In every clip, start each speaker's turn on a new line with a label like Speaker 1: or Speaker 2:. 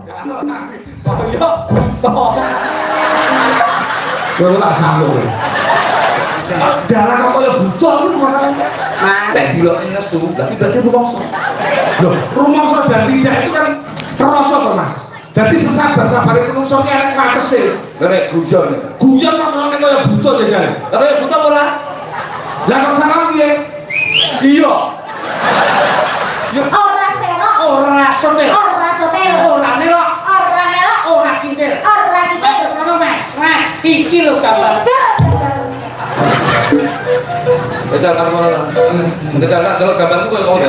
Speaker 1: Koyo buta.
Speaker 2: Kowe tak sambung. Dalan kok koyo buta iku masalahnya.
Speaker 1: Nah, nek dilokne nesu, berarti rumangsa.
Speaker 2: Loh, rumangsa dan tidak itu kan kerasa to, Mas. Dadi sesabar-sabare menungso ki arek watese.
Speaker 1: Lha nek guyon.
Speaker 2: Guyon kok ngene koyo buta jajane.
Speaker 1: Lah koyo buta ora?
Speaker 2: Lah kok sampean piye? Iya.
Speaker 1: Ya
Speaker 3: Ora sero,
Speaker 2: Ora sotel.
Speaker 3: ora sotel,
Speaker 2: Ora nelok.
Speaker 3: ora melok,
Speaker 2: Ora kintil.
Speaker 3: ora kitil.
Speaker 2: Ngono Mas. Nah, iki lho gambar.
Speaker 1: betul kamu. Betul kan kalau gambarku koyo ngono.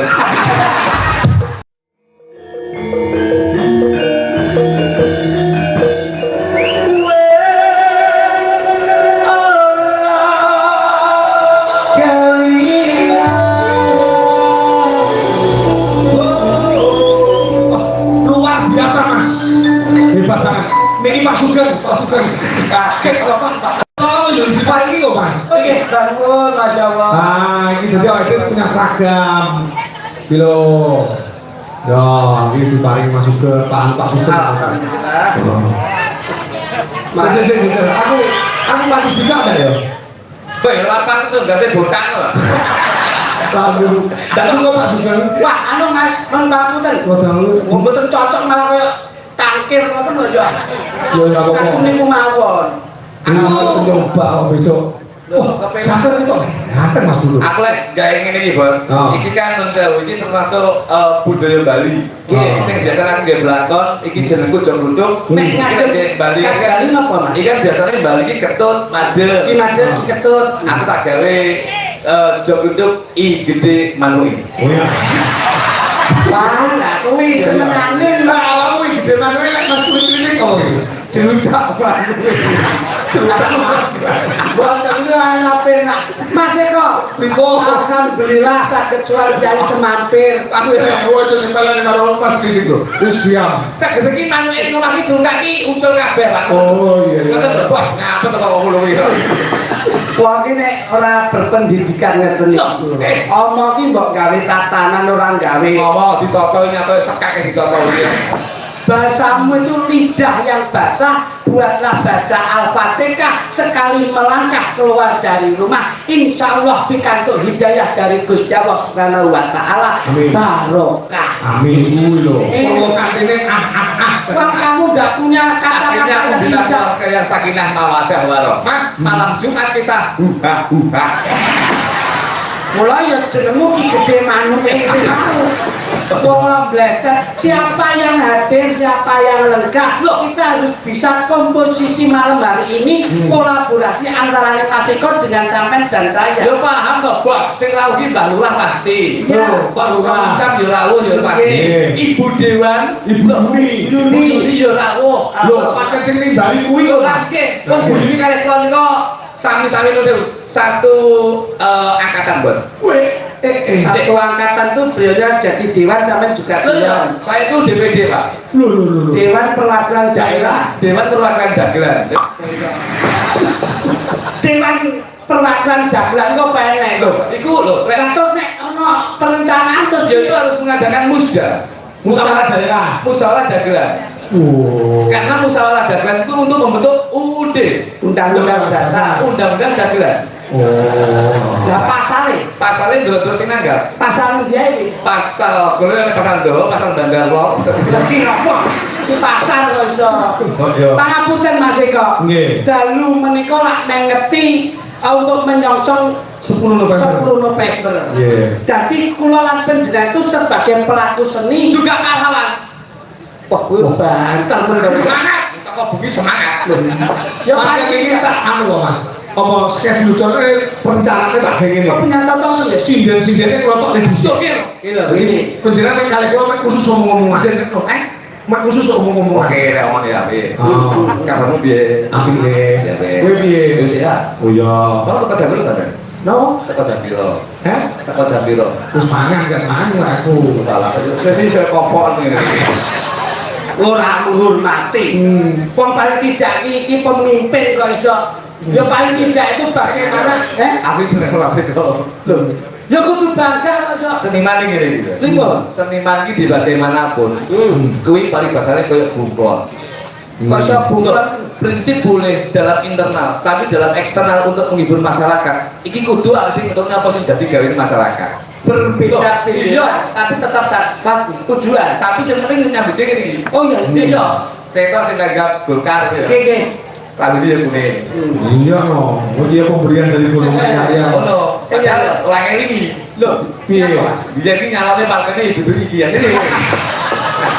Speaker 2: Niki Pak Sugeng kaget kok Pak. Oh, yo diparingi kok Mas.
Speaker 1: Oke, bangun, masya Allah.
Speaker 2: Ah, ini jadi awake dhewe punya seragam. Bilo. Ya, ini diparingi Mas Sugeng, Pak Sugeng.
Speaker 1: Alhamdulillah.
Speaker 2: Mas gitu. Aku mati juga enggak ya?
Speaker 1: Boy, lapang sendase botak lho.
Speaker 2: Alhamdulillah. Enggak cukup Pak Sugeng.
Speaker 3: Wah, anu Mas, men pamuten.
Speaker 2: Waduh.
Speaker 3: Mboten cocok malah koyo tangkir ngoten lho, Yo.
Speaker 2: Yo ya apa-apa.
Speaker 3: Aku niku mawon.
Speaker 2: Aku coba besok. Wah, sampai itu ngaten Mas dulu.
Speaker 1: Aku lek gawe ngene iki, Bos.
Speaker 2: Oh.
Speaker 1: Iki kan nun sewu iki termasuk budaya Bali.
Speaker 2: Oh.
Speaker 1: Sing biasane aku nggih blakon, iki jenengku jong glunduk.
Speaker 3: Nek
Speaker 1: Iki
Speaker 3: ngaten
Speaker 1: nggih Bali
Speaker 3: kas Bali napa, Mas?
Speaker 1: Iki kan biasane Bali iki ketut, madeg.
Speaker 3: Iki madeg iki ketut.
Speaker 1: Aku tak gawe jong glunduk I gede manui.
Speaker 2: Oh ya.
Speaker 3: Wah, lah kuwi semenane
Speaker 2: Nah, awakmu iki gede manuk lek Mas Putri kok. Celudak banget. Celudak banget.
Speaker 3: Wonten iki ana penak. Mas Eko,
Speaker 2: Pripun?
Speaker 3: alhamdulillah saged suwal dari semampir.
Speaker 2: Aku ya wis nyempelane karo Mas iki lho. Wis siap.
Speaker 1: Tak geseki manuk iki ngomong iki jungkak iki ucul kabeh, Pak.
Speaker 2: Oh iya.
Speaker 1: Ngoten lho, Bos. Ngapa kok ngono iki?
Speaker 3: Wong iki nek ora berpendidikan ngeten
Speaker 1: Loh,
Speaker 3: iki. Omong iki mbok gawe tatanan ora gawe.
Speaker 1: Ngomong ditata nyapa sekake ditata iki.
Speaker 3: Bahasamu itu lidah yang basah. Buatlah baca Al-Fatihah sekali melangkah keluar dari rumah. Insya Allah pikantuk hidayah dari Gusti Allah Subhanahu wa Ta'ala.
Speaker 2: Amin.
Speaker 3: Barokah.
Speaker 2: Amin kuwi lho. Kalau katene
Speaker 3: Wah, kamu udah punya
Speaker 1: Akhirnya
Speaker 3: kata-kata
Speaker 1: aku
Speaker 3: yang
Speaker 1: bilang
Speaker 3: indah.
Speaker 1: keluarga yang sakinah mawadah warohmah. Malam Jumat kita huha.
Speaker 3: Mulai ya jenengmu ki gede manuk itu aku. Wong bleset, siapa yang hadir, siapa yang lengkap. Kita harus bisa komposisi malam hari ini kolaborasi antara Tasiko dengan sampean dan saya.
Speaker 1: Yo paham toh, Bos. Sing rawuh ki Mbah Lurah pasti.
Speaker 3: Iya.
Speaker 1: Pak Lurah kan yo rawuh yo pasti.
Speaker 2: Iya.
Speaker 1: Ibu Dewan,
Speaker 2: Ibu Nuni.
Speaker 1: Nuni yo rawuh.
Speaker 2: Lho, pakai sing nimbali kuwi lho.
Speaker 1: Lagi, wong Bu Nuni kalih kula nika sami-sami satu angkatan, Bos.
Speaker 3: Satu angkatan tuh beliaunya jadi dewan sampai juga dewan.
Speaker 1: Saya itu DPD, Pak.
Speaker 2: Lho.
Speaker 3: Dewan Perwakilan Daerah.
Speaker 1: Dewan Perwakilan Dagelan.
Speaker 3: Dewan Perwakilan Dagelan kok penek.
Speaker 1: Loh, iku lho, lek
Speaker 3: Terus nek ono perencanaan terus
Speaker 1: dia itu harus mengadakan musda.
Speaker 2: Musyawarah daerah.
Speaker 1: Musyawarah dagelan.
Speaker 2: Oh.
Speaker 1: Karena musyawarah dagelan itu untuk membentuk UUD,
Speaker 3: Undang-Undang Dasar.
Speaker 1: Undang-Undang Dagelan.
Speaker 2: Oh.
Speaker 3: Lah pasalnya,
Speaker 1: Pasalnya dulu sing nanggap.
Speaker 3: pasal dia ini.
Speaker 1: Pasal, kalau yang pasal do, pasal bandar lo.
Speaker 3: Lagi apa? Di pasar kok iso.
Speaker 2: Oh iya.
Speaker 3: Pangapunten Mas Eko.
Speaker 2: Nggih.
Speaker 3: Dalu menika lak mengeti untuk menyongsong
Speaker 2: 10 November.
Speaker 3: 10 November.
Speaker 2: Iya.
Speaker 3: Jadi kula lan panjenengan itu sebagai pelaku seni
Speaker 1: Juga pahlawan.
Speaker 3: wah kuwi bantal bener.
Speaker 1: Semangat. Toko bumi semangat.
Speaker 3: Ya
Speaker 2: Makanya
Speaker 3: paling
Speaker 2: ini tak anu kok Mas. Apa schedule perencanaannya tak kayak gini.
Speaker 3: kok punya tontonan ya?
Speaker 2: Sinden-sindennya kelompok revisi.
Speaker 1: Sokir.
Speaker 3: Ini loh, ini.
Speaker 2: Penjelasan saya kali kalau mek khusus ngomong-ngomong aja. Mek khusus ngomong-ngomong
Speaker 1: Oke,
Speaker 2: aja.
Speaker 1: rek omong ya, piye.
Speaker 2: Oh.
Speaker 1: Kabarmu piye?
Speaker 2: Api deh.
Speaker 1: Ya, piye.
Speaker 2: Kowe piye?
Speaker 1: Wis ya.
Speaker 2: Oh iya.
Speaker 1: Kalau teko jam piro sampean?
Speaker 2: No.
Speaker 1: Teko jam piro?
Speaker 2: Eh?
Speaker 1: Teko jam piro?
Speaker 2: Wis mangan kan mangan aku.
Speaker 1: Kepala. Saya kopok nih.
Speaker 3: Ora menghormati. Wong paling tidak iki pemimpin kok iso. Ya paling tidak itu bagaimana
Speaker 1: Aku sering relasi kok.
Speaker 2: Loh,
Speaker 3: Ya kudu bangga kok.
Speaker 1: Seniman ini gitu.
Speaker 3: Pripun?
Speaker 1: Seniman ini di bagaimanapun, kuwi paribasane koyo bunglon.
Speaker 3: Kok iso bunglon?
Speaker 1: Prinsip boleh dalam internal, tapi dalam eksternal untuk menghibur masyarakat. Iki kudu arti untuk apa sing dadi gawe masyarakat.
Speaker 3: Berbeda
Speaker 1: Loh, iya.
Speaker 3: tapi tetap
Speaker 1: Satu.
Speaker 3: tujuan.
Speaker 1: Tapi yang penting nyambutnya gini.
Speaker 3: Oh iya.
Speaker 1: Iya. Kita sing nanggap Golkar ya.
Speaker 3: Oke.
Speaker 1: Rambut dia kuning.
Speaker 2: Iya no, dia pemberian dari golongan karya.
Speaker 1: Oh no, padahal orang ini.
Speaker 3: Loh,
Speaker 2: Piye?
Speaker 1: Dia ini nyalonnya partainya ibu tuh iki ya.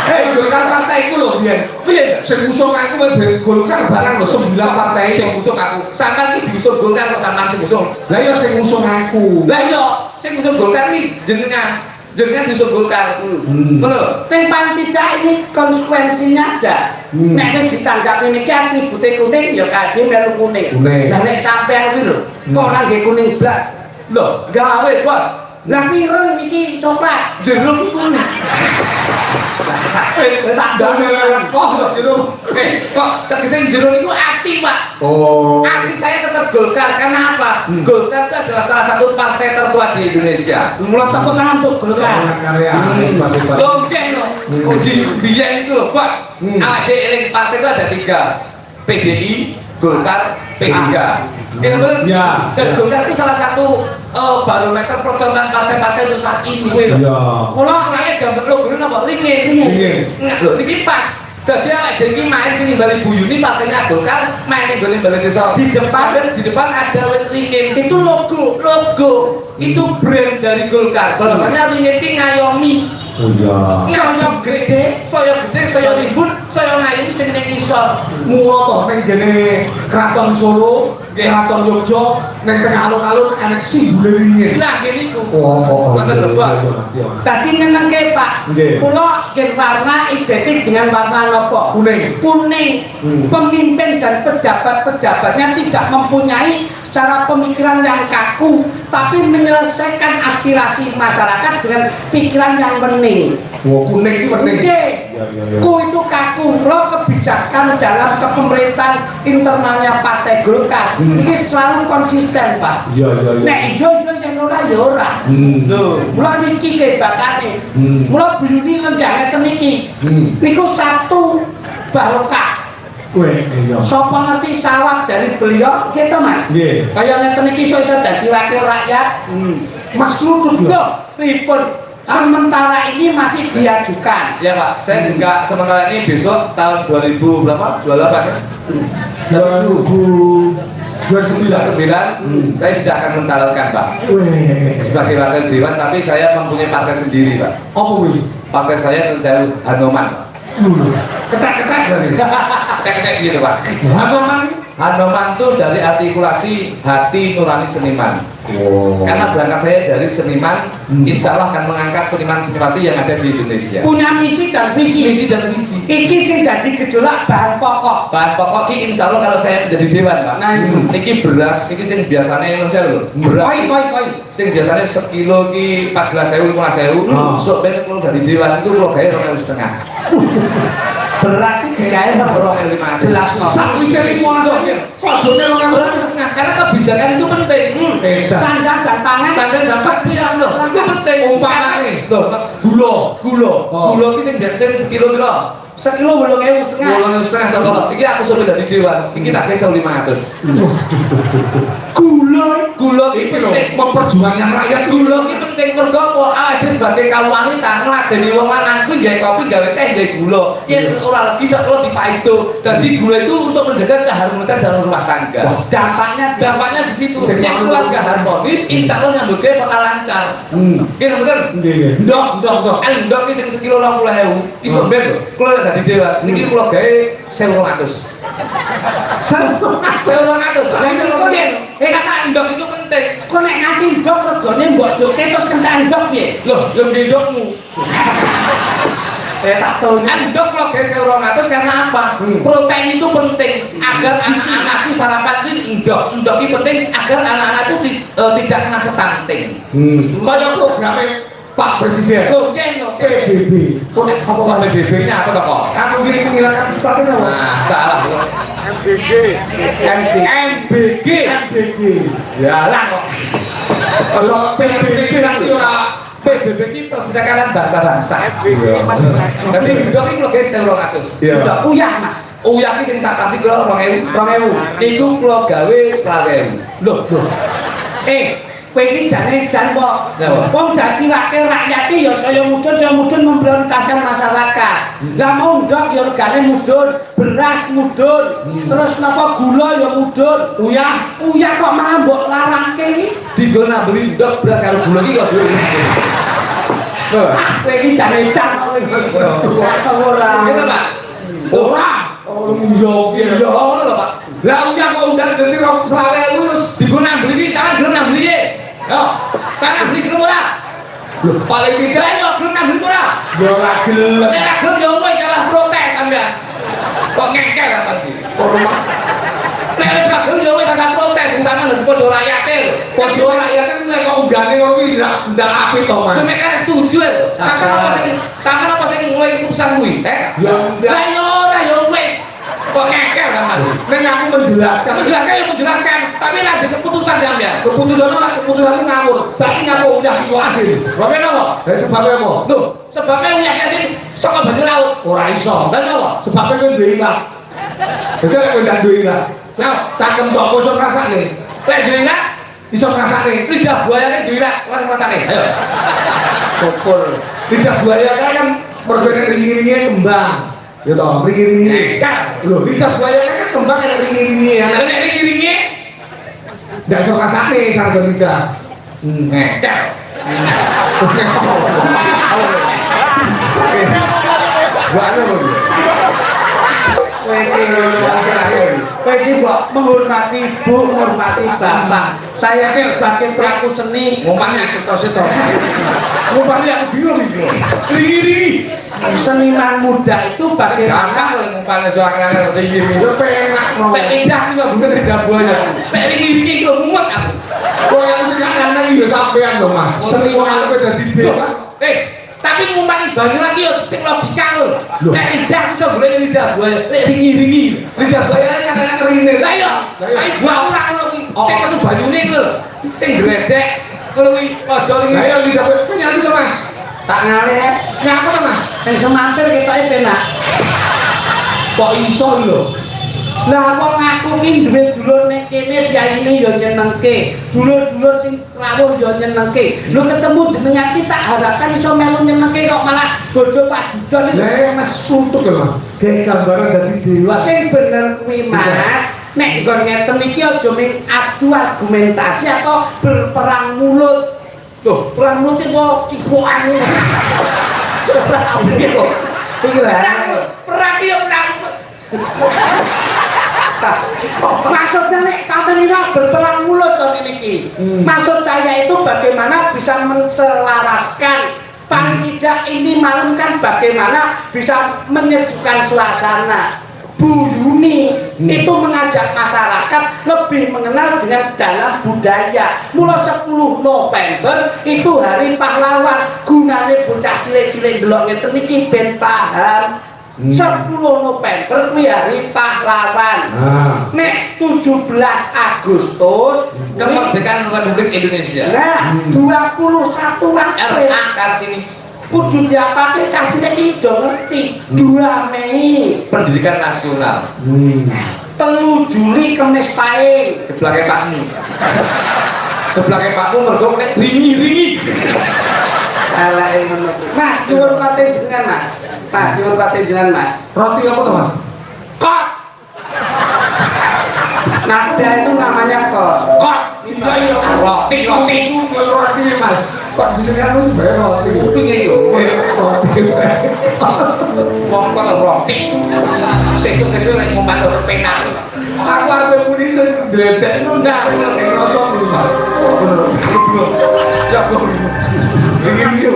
Speaker 1: Jadi
Speaker 2: Golkar partai itu loh dia.
Speaker 1: piye?
Speaker 2: Sing usung aku dari Golkar barang loh 9 partai.
Speaker 1: Sing usung aku. Sampean iki diusung Golkar kok sampean sing usung.
Speaker 2: Lah iya sing usung aku.
Speaker 1: Lah iya, sing usung Golkar iki jenengan diusung Golkar. Ngono.
Speaker 3: yang paling tidak ini konsekuensinya ada. Nek wis ditanggapi niki atribute kuning ya kadhe melu kuning.
Speaker 2: Kuning.
Speaker 3: Lah nek sampean kuwi lho, kok ora nggih kuning blas.
Speaker 1: Loh, gawe, Bos.
Speaker 3: Lah pireng iki coklat,
Speaker 1: Jeruk
Speaker 3: kuning. Tak
Speaker 2: Damel kok lho jeruk.
Speaker 1: kok tegese jeruk itu ati, Pak.
Speaker 2: Oh.
Speaker 1: Hati saya tetap Golkar, karena apa? Golkar itu adalah salah satu partai tertua di Indonesia.
Speaker 3: Mulai tepuk tangan untuk Golkar.
Speaker 2: Golongan karya. Hebat-hebat.
Speaker 1: Longkeng loh, uji biyen itu loh, Pak. AD eling partai itu ada 3, PDI, Golkar, P3. Ya, betul?
Speaker 2: Ya.
Speaker 1: Dan Golkar itu salah satu barometer percontohan partai-partai untuk saat ini.
Speaker 2: Iya.
Speaker 1: Kalau orangnya gambar logo ini apa? Ringin.
Speaker 2: Ringin.
Speaker 1: Nggak loh, ini pas. Jadi jadi main sini balik Bu Yuni partainya Golkar, main yang balik desa. Di depan ada wet ringin.
Speaker 3: Itu logo.
Speaker 1: Itu brand dari Golkar. Bahwasanya ringin itu ngayomi.
Speaker 2: Oh iya.
Speaker 1: Saya gede, saya ribut, saya ngayomi sing ning isor.
Speaker 2: Mula toh ning gene Keraton Solo,
Speaker 1: Nggih.
Speaker 2: Keraton Yogyo, ning tengah alun-alun enek simbole ringin.
Speaker 1: Lah gini ku.
Speaker 2: Oh,
Speaker 1: Ngoten lho, Pak.
Speaker 3: Tadi nyenengke Pak.
Speaker 2: Nggih.
Speaker 3: Kula gen warna identik dengan warna nopo?
Speaker 2: Kuning.
Speaker 3: Kuning. Pemimpin dan pejabat-pejabatnya tidak mempunyai secara pemikiran yang kaku, tapi menyelesaikan aspirasi masyarakat dengan pikiran yang bening.
Speaker 2: Wah, kuning itu penting.
Speaker 3: Oke.
Speaker 2: Ya, ya, ya.
Speaker 3: Ku itu kaku. Lo kebijakan dalam kepemerintahan internalnya Partai Golkar ini selalu konsisten, Pak.
Speaker 2: Iya, iya, iya.
Speaker 3: Nek yo yang ora ya ora.
Speaker 2: Loh.
Speaker 3: Mula niki kehebatane. Mula Bu Yuni lenggah ngeten niki. Niku satu barokah.
Speaker 2: Weh, iya.
Speaker 3: Sapa ngerti sawak dari beliau gitu Mas?
Speaker 2: Nggih.
Speaker 3: Kaya ngeten iki iso dadi wakil rakyat.
Speaker 2: Mas lutut lho.
Speaker 3: Loh, pripun? Sementara ini masih diajukan.
Speaker 1: Ya Pak, saya juga sementara ini besok tahun 2000 berapa? 28 ya?
Speaker 2: 2009.
Speaker 1: Saya sudah akan mencalonkan Pak
Speaker 2: Weh.
Speaker 1: sebagai wakil dewan, tapi saya mempunyai partai sendiri Pak.
Speaker 2: Apa kuwi?
Speaker 1: Partai saya menurut saya Hanoman.
Speaker 3: Ketek-ketek.
Speaker 1: Kayak gitu Pak.
Speaker 2: Hanoman.
Speaker 1: Hanoman itu dari artikulasi hati nurani seniman.
Speaker 2: Oh.
Speaker 1: Karena berangkat saya dari seniman, insya Allah akan mengangkat seniman-senimati yang ada di Indonesia.
Speaker 3: Punya misi dan visi.
Speaker 1: Misi dan misi.
Speaker 3: Iki sing dadi gejolak bahan pokok.
Speaker 1: Bahan pokok ini insya Allah kalau saya menjadi dewan Pak.
Speaker 3: Nah,
Speaker 1: Niki beras, niki sing biasanya Indonesia loh. Beras.
Speaker 3: koi.
Speaker 1: Sing biasanya sekilo ki 14.000 15.000. Sok ben kalau dari dewan itu kalau gaya 2,5.
Speaker 3: Beras iki digawe
Speaker 1: Orang yang 5
Speaker 3: jelas no.
Speaker 2: Sak wike 15. Kodone ora
Speaker 1: Orang setengah karena kebijakan itu penting.
Speaker 3: Sandang dan pangan.
Speaker 1: Sampai dapat piang loh, itu penting.
Speaker 2: Umpamane.
Speaker 1: Loh,
Speaker 2: Gula.
Speaker 1: gula ki sing biasa sekilo piro?
Speaker 3: Sekilo 8.500.
Speaker 1: Gula setengah satu. Iki aku suruh dari dewan. Iki tak kesel 500. Gula ki
Speaker 2: Iki lho,
Speaker 1: penting.
Speaker 2: memperjuangkan rakyat
Speaker 1: Gula ki penting mergo apa? Aja sebagai kaum wanita ngladeni wong lanang kuwi gawe kopi gawe teh gawe gula. Yen ora lagi sak lo dipaido. Dadi gula itu untuk menjaga keharmonisan dalam rumah tangga. Dampaknya di situ. Yang keluarga harmonis, insya Allah nyambutnya bakal lancar. Iya bener.
Speaker 2: Nggih. Ndok.
Speaker 1: Endok ki sing sekilo 20.000. Iso ben lho. Kulo dadi dewan. Niki kulo gawe 1.200. 1.200. Lah iki kok kata endok itu penting.
Speaker 3: Kok nek nganti ndok regane mbok doke terus kentak ndok piye?
Speaker 1: Loh, yo ndokmu.
Speaker 3: Tak tahu.
Speaker 1: Endok lo gawe 1.200 karena apa? Protein itu penting agar anak-anak itu sarapan itu endok. Endok itu penting agar anak-anak itu tidak kena stunting.
Speaker 2: Kaya programe Pak Presiden.
Speaker 1: Loh, nggih lho.
Speaker 2: PBB.
Speaker 1: Apa PBB-nya apa kok?
Speaker 2: Kamu gini menghilangkan stunting apa?
Speaker 1: Nah, salah loh.
Speaker 3: MBG.
Speaker 1: MBG.
Speaker 2: MBG.
Speaker 1: Ya lah kok.
Speaker 2: Kalau PBB nanti
Speaker 1: PBB ini Persedekatan Bangsa-Bangsa.
Speaker 2: Iya.
Speaker 1: Jadi ndok iki lho guys 200.
Speaker 2: Iya.
Speaker 3: Udah uyah Mas.
Speaker 1: Uyah iki sing sak pasti kula 2000.
Speaker 3: 2000.
Speaker 1: Iku kula gawe 20.000.
Speaker 3: Loh. Kowe iki jane kok.
Speaker 1: Napa?
Speaker 3: Wong dadi wakil rakyat iki ya saya mudhun memprioritaskan masyarakat. Lah mau ndok ya regane mudhun, beras mudhun, terus napa gula ya mudhun. Uyah kok malah mbok larangke iki.
Speaker 1: Digo nambeli ndok beras karo gula iki kok duwe.
Speaker 3: Kowe iki jane edan kowe iki. Ora.
Speaker 1: Gitu, Pak.
Speaker 2: ora. Oh iya.
Speaker 1: Iya, ngono lho, Pak.
Speaker 2: Lah uya kok udah dadi 20.000 terus
Speaker 1: Digo nambeli iki sampean gelem nambeli iki. Yo, sampean beli gelem ora?
Speaker 2: lho paling tidak
Speaker 1: Lah yo gelem nambeli ora?
Speaker 2: ya ora gelem.
Speaker 1: Nek gelem yo kowe kalah protes sampean. Kok ngengkel ta iki? Nek wis gak gelem yo kowe kalah protes sing sampean lho padha rakyate lho.
Speaker 2: Padha rakyat nek kok undane ngono iki ndak apik to, Mas.
Speaker 1: Sampe kan setuju lho. Sampean apa sing ngowe keputusan kuwi?
Speaker 2: Ya ndak.
Speaker 1: Lah yo ora yo wis. Kok ngengkel ta Mas?
Speaker 2: Nek aku menjelaskan
Speaker 1: Menjelaskan, tapi lah ada keputusan sampean.
Speaker 2: keputusan ngawur. Saiki ngaku udah iku asin.
Speaker 1: Sebabnya napa?
Speaker 2: Sebabnya apa?
Speaker 1: Loh, sebabnya uyah asin saka banyu laut.
Speaker 2: Ora iso.
Speaker 1: Lah napa?
Speaker 2: Sebabnya kowe duwe ilat. Jadi kowe ndak duwe ilat.
Speaker 1: Nah,
Speaker 2: Cangkem kok iso ngrasakne.
Speaker 1: lek dhewe kan
Speaker 2: Iso ngrasakne.
Speaker 1: lidah buayane dhewe lah rasane. Ayo.
Speaker 2: Sopor. Lidah buaya kan mergo ringi-ringi kembang. Ya toh, ringi-ringi.
Speaker 1: Kan.
Speaker 2: Lho, lidah buaya kan kembang ada ringi-ringi ya.
Speaker 1: Lah nek ringi-ringi
Speaker 2: Ndak iso ngrasakne sareng lidah.
Speaker 1: ngecel.
Speaker 2: Gua anu lho.
Speaker 3: Kowe iki mbok menghormati ibu, menghormati bapak. Saya ini sebagai pelaku seni
Speaker 1: Ngomongnya
Speaker 3: seto-seto.
Speaker 1: ngomongnya aku bingung iki. Ringi-ringi.
Speaker 3: Seniman muda itu bagaimana
Speaker 1: Gampang lho ngomongnya soal ringi-ringi.
Speaker 2: Lu penak no.
Speaker 1: Nek indah iso bener lidah buaya. Nek ringi-ringi iku mumet aku.
Speaker 2: Kok yang sing anak iki ya sampean lho, Mas. Seniwan kowe dadi dewa.
Speaker 1: Tapi ngumpangi banyu lagi yo sing logika lho.
Speaker 2: Loh.
Speaker 1: Nek lidah iso golek lidah buaya, nek ringi-ringi.
Speaker 2: Lidah buaya kan kadang ringi.
Speaker 1: Lah iya, tapi gua ora ngono kuwi. Sing ketu banyune iku lho. Sing gledek ngono kuwi aja
Speaker 2: Lah
Speaker 1: ringi.
Speaker 2: ya lidah buaya penyanyi to, Mas.
Speaker 3: tak ngalih
Speaker 2: Ngapa to, Mas?
Speaker 3: yang semampir ketoke penak.
Speaker 2: Kok iso lho?
Speaker 3: Lah wong aku ki duwe dulur nek kene pyaine ya nyenengke. Dulur-dulur sing rawuh ya nyenengke. Lho ketemu jenengan ki tak harapkan iso melu nyenengke kok malah bodho Pak Didon.
Speaker 2: Lah ya Mas suntuk lho, Mas. Kayak gambaran dadi dewa.
Speaker 3: Sing bener kuwi Mas, nek nggon ngeten iki aja ming adu argumentasi atau berperang mulut. Tuh, perang mulut iki kok cipokan. Iki lho.
Speaker 1: Perang yo perang.
Speaker 3: Maksudnya nek sampeyan ora berperang mulut to niki. Maksud saya itu bagaimana bisa menselaraskan paling tidak ini malam kan bagaimana bisa menyejukkan suasana. Bu Yuni itu mengajak masyarakat lebih mengenal dengan dalam budaya. Mulai 10 November itu hari pahlawan. Gunane bocah cilik-cilik delok ngeten iki ben paham. 10 November kuwi hari pahlawan. Nek 17 Agustus
Speaker 1: Kemerdekaan Republik Indonesia.
Speaker 3: nah 21 April
Speaker 1: RA Kartini.
Speaker 3: kudu diapake cah cilik iki do ngerti. 2 Mei
Speaker 1: Pendidikan Nasional.
Speaker 3: 3 Juli Kemis Pahing.
Speaker 1: Geblake Pakmu. Geblake Pakmu mergo nek ringi-ringi.
Speaker 3: Alake ngono. Mas, nyuwun kate jenengan, Mas. Mas, nyuwun kate jenengan, Mas.
Speaker 2: Roti apa to, Mas?
Speaker 3: Kok. Nada itu namanya kok.
Speaker 1: Kok
Speaker 2: Iya iya.
Speaker 1: roti roti.
Speaker 2: Itu roti, Mas. Kok jenengan lu sebenarnya roti.
Speaker 1: Kupinge yo.
Speaker 2: Roti.
Speaker 1: Wong kok roti. Sesuk-sesuk nek ngomong untuk penak.
Speaker 2: Aku arep muni sing gledek itu ndak rasa lho, Mas.
Speaker 1: Ya kok. Ringi-ringi.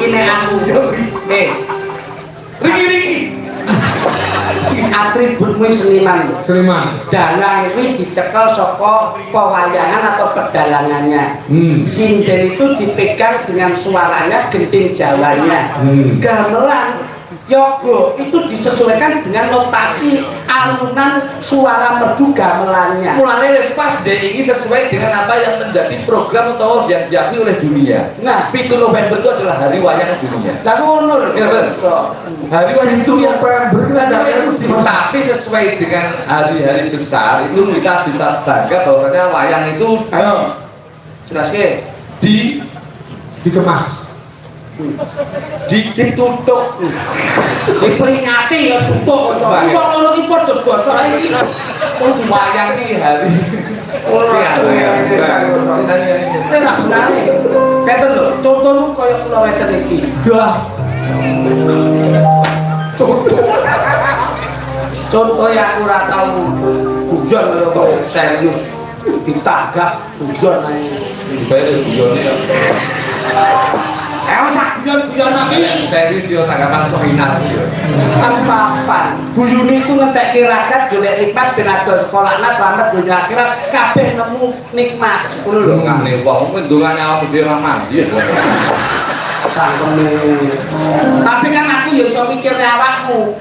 Speaker 3: Gini aku.
Speaker 1: Ringi-ringi.
Speaker 3: Atributmu seniman.
Speaker 2: Seniman.
Speaker 3: Dalang ini dicekel saka pewayangan atau pedalangannya. Sinden itu dipegang dengan suaranya, genting Jawanya. Gamelan yoga itu disesuaikan dengan notasi alunan suara merdu gamelannya.
Speaker 1: Mulanya wis pas deh ini sesuai dengan apa yang menjadi program atau yang diakui oleh dunia.
Speaker 3: Nah,
Speaker 1: 7 November itu adalah hari wayang dunia.
Speaker 3: lah ngono lho.
Speaker 1: Ya, betul. Hari wayang dunia tapi sesuai dengan hari-hari besar itu kita bisa bangga bahwasanya wayang itu
Speaker 3: Ayo. Jelaske.
Speaker 2: dikemas.
Speaker 1: ditutup
Speaker 3: Diperingati ya tutup kok. Wong loro iki padha basa iki.
Speaker 1: wayang ini hari
Speaker 3: Saya tak benare. Keten lho, contohmu kaya kula weten iki.
Speaker 2: Dah.
Speaker 3: Contoh yang aku ora tau guyon kaya serius ditagak guyon ae.
Speaker 1: dibayar guyone ya
Speaker 3: Sak guyon-guyon iki
Speaker 1: serius yo tanggapan seminar yo
Speaker 3: kan papan. Guyune iku ngentekke rakyat golek nikmat ben ado sekolahna selamat dunia akhirat kabeh nemu nikmat. Ngono lho.
Speaker 1: ngene wong kuwi ndongane awake dhewe ra mandi lho.
Speaker 3: Cangkeme. Tapi kan aku ya iso mikirne awakmu.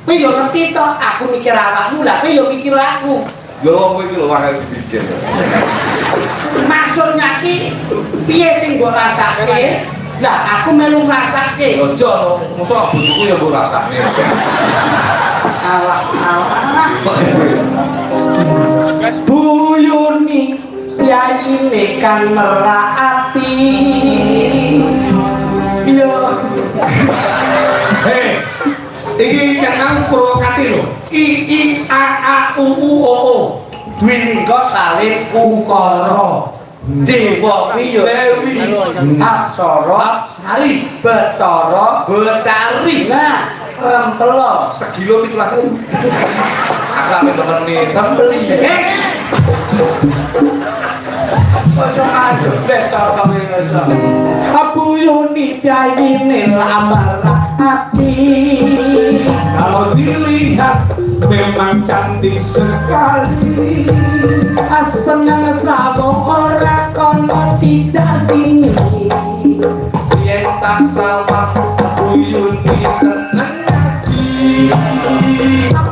Speaker 3: Kowe yo ngerti to, aku mikir awakmu, lah kowe yo mikir aku.
Speaker 1: Lho wong iki lho wae dipikir.
Speaker 3: Maksudnya ki piye sing mbok rasake? Lah aku melu ngrasake.
Speaker 1: Aja mosok bojoku ya mbok rasane.
Speaker 3: Alah. Buyuni yayine kang merati. Yo.
Speaker 2: Hei, iki kan provokatif lho.
Speaker 3: I A U U O O. Dwilingga salin ukara. Dewa wiyo
Speaker 1: Dewi
Speaker 3: Aksara
Speaker 1: Sari
Speaker 3: Betara
Speaker 1: Betari
Speaker 3: Nah Rempelo
Speaker 1: segilo 17.000 aku ambil temen nih tembeli
Speaker 3: Masa adem deh cara ngene. Abu Yuni piyayine lamar hati.
Speaker 2: Kalau dilihat memang cantik sekali.
Speaker 3: Seneng sawung ora kono tidak sini.
Speaker 1: yen tak sawang buyuni seneng ngaji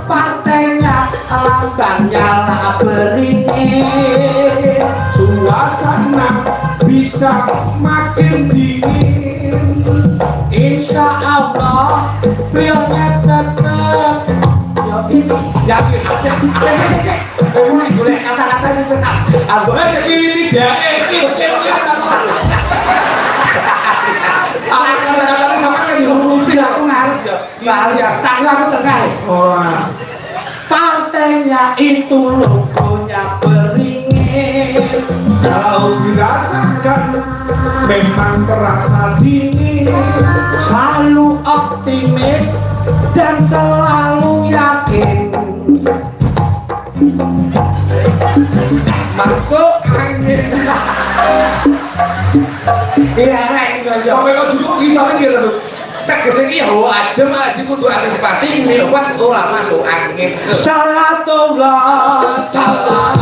Speaker 3: Partainya lambangnya lah beringin.
Speaker 2: Suasana bisa makin dingin.
Speaker 3: Insya Allah beliaunya tetap yakin aja. Mulai kata-kata sih benar. Aku
Speaker 2: Ini dia
Speaker 3: kata-kata sama kan diuruti aku ngarep ya. Bahaya, tak aku tengah.
Speaker 2: orang
Speaker 3: Partainya itu logonya beringin.
Speaker 2: kalau dirasakan memang terasa dingin.
Speaker 3: Selalu optimis dan selalu yakin.
Speaker 1: masuk angin
Speaker 3: Iya, ini gak
Speaker 2: Sampai kau duduk di sana gitu.
Speaker 1: tegese iki yo adem aja kudu antisipasi milwan ora masuk angin
Speaker 3: Salatullah, salatullah,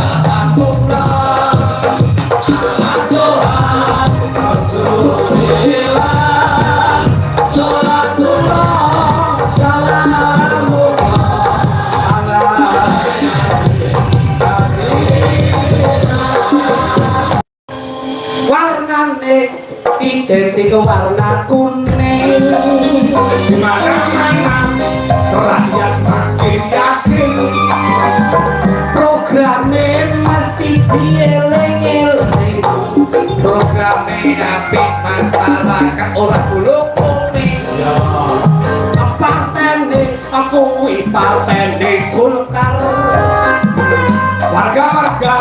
Speaker 3: Tuhan Rasulillah, salatullah, salamullah, ala warnane identik warna kuning.
Speaker 2: Di mana-mana rakyat makin yakin.
Speaker 3: Programnya mesti dieling-eling.
Speaker 1: programnya apik masyarakat ora buluk kuning
Speaker 3: Partene kuwi partene Golkar.
Speaker 2: Warga-warga